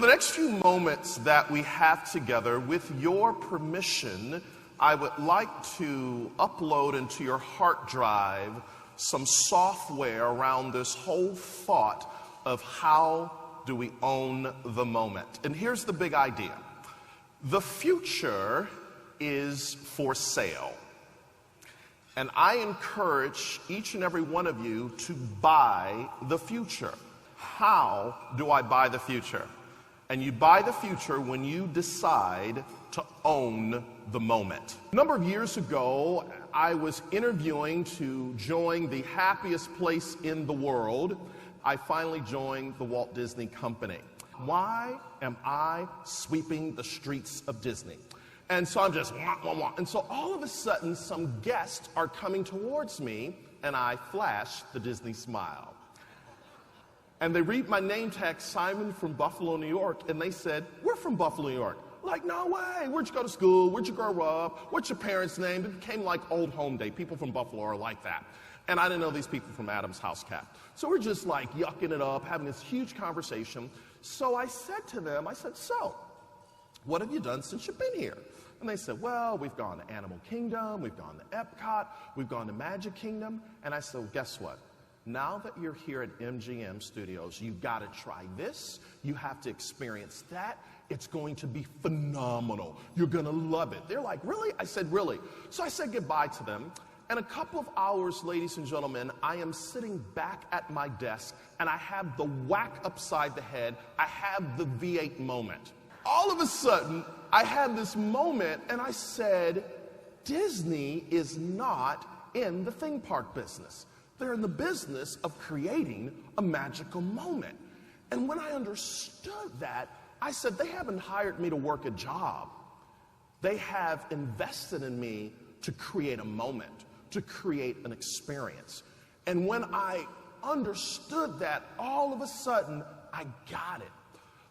For the next few moments that we have together, with your permission, I would like to upload into your hard drive some software around this whole thought of how do we own the moment. And here's the big idea. The future is for sale. And I encourage each and every one of you to buy the future. How do I buy the future? And you buy the future when you decide to own the moment. A number of years ago, I was interviewing to join the happiest place in the world. I finally joined the Walt Disney Company. Why am I sweeping the streets of Disney? And so I'm just wah, wah, wah. And so all of a sudden, some guests are coming towards me, and I flash the Disney smile. And they read my name tag, Simon from Buffalo, New York, and they said, "We're from Buffalo, New York." Like, no way. Where'd you go to school? Where'd you grow up? What's your parents' name? It became like old home day. People from Buffalo are like that. And I didn't know these people from Adam's House Cat. So we're just like yucking it up, having this huge conversation. So I said to them, so, what have you done since you've been here? And they said, well, we've gone to Animal Kingdom, we've gone to Epcot, we've gone to Magic Kingdom. And I said, well, guess what? Now that you're here at MGM Studios, you've got to try this. You have to experience that. It's going to be phenomenal. You're going to love it. They're like, really? I said, really? So I said goodbye to them. And a couple of hours, ladies and gentlemen, I am sitting back at my desk, and I have the whack upside the head. I have the V8 moment. All of a sudden, I had this moment, and I said, Disney is not in the theme park business. They're in the business of creating a magical moment. And when I understood that, I said, they haven't hired me to work a job. They have invested in me to create a moment, to create an experience. And when I understood that, all of a sudden, I got it.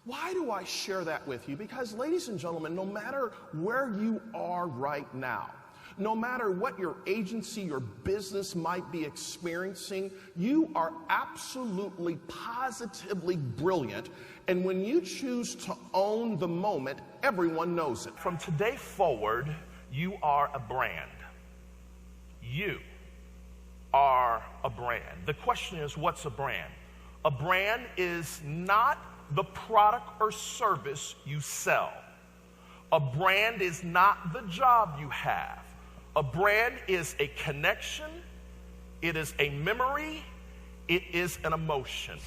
Why do I share that with you? Because, ladies and gentlemen, no matter where you are right now, no matter what your agency, your business might be experiencing, you are absolutely, positively brilliant. And when you choose to own the moment, everyone knows it. From today forward, you are a brand. You are a brand. The question is, what's a brand? A brand is not the product or service you sell. A brand is not the job you have. A brand is a connection, it is a memory, it is an emotion.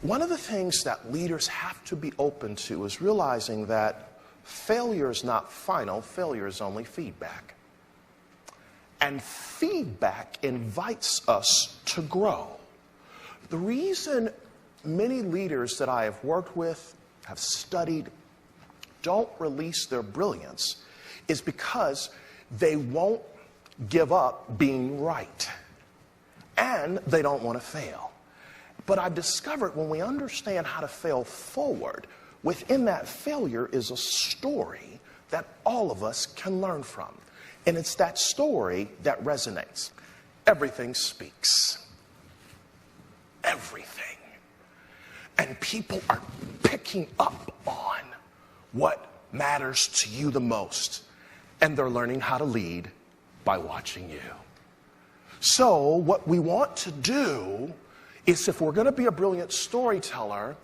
One of the things that leaders have to be open to is realizing that failure is not final, failure is only feedback. And feedback invites us to grow. The reason many leaders that I have worked with, have studied, don't release their brilliance is because they won't give up being right. And they don't want to fail. But I've discovered when we understand how to fail forward, within that failure is a story that all of us can learn from. And it's that story that resonates. Everything speaks. Everything. And people are picking up on what matters to you the most. And they're learning how to lead by watching you. So what we want to do is, if we're going to be a brilliant storyteller,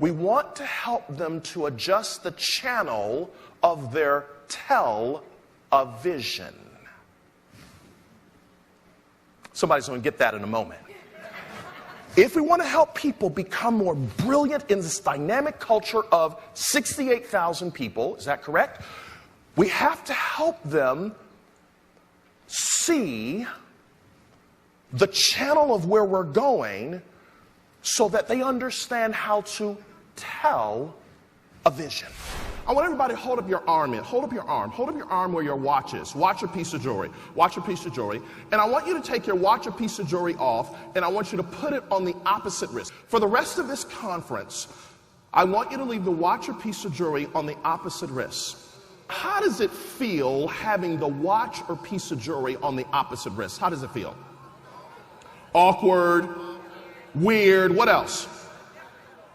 we want to help them to adjust the channel of their tell-a-vision. Somebody's going to get that in a moment. If we want to help people become more brilliant in this dynamic culture of 68,000 people, is that correct? We have to help them see the channel of where we're going so that they understand how to tell a vision. I want everybody to hold up your arm. Hold up your arm. Hold up your arm where your watch is. Watch or piece of jewelry. Watch or piece of jewelry. And I want you to take your watch or piece of jewelry off, and I want you to put it on the opposite wrist. For the rest of this conference, I want you to leave the watch or piece of jewelry on the opposite wrist. How does it feel having the watch or piece of jewelry on the opposite wrist? How does it feel? Awkward, weird, what else?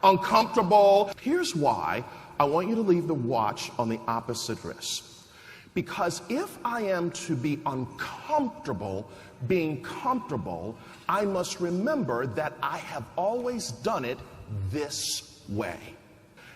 Uncomfortable. Here's why I want you to leave the watch on the opposite wrist. Because if I am to be uncomfortable being comfortable, I must remember that I have always done it this way.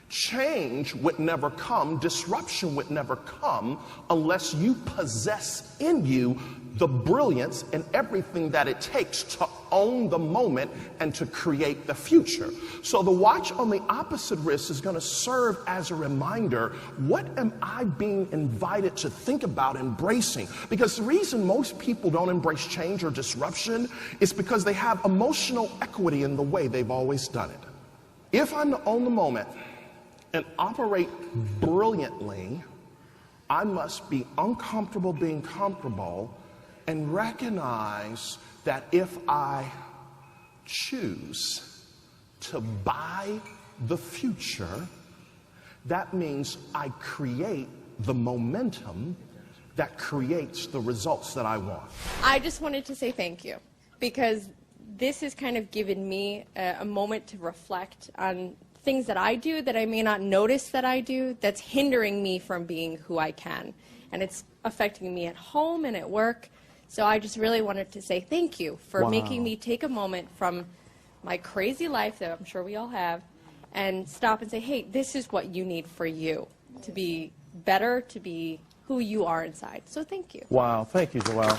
Change would never come, disruption would never come unless you possess in you the brilliance and everything that it takes to own the moment and to create the future. So the watch on the opposite wrist is going to serve as a reminder, what am I being invited to think about embracing? Because the reason most people don't embrace change or disruption is because they have emotional equity in the way they've always done it. If I'm to own the moment and operate brilliantly, I must be uncomfortable being comfortable and recognize that if I choose to buy the future, that means I create the momentum that creates the results that I want. I just wanted to say thank you, because this has kind of given me a moment to reflect on things that I do that I may not notice that I do, that's hindering me from being who I can. And it's affecting me at home and at work. So I just really wanted to say thank you for making me take a moment from my crazy life that I'm sure we all have and stop and say, hey, this is what you need for you to be better, to be who you are inside. So thank you. Wow, thank you, Joelle.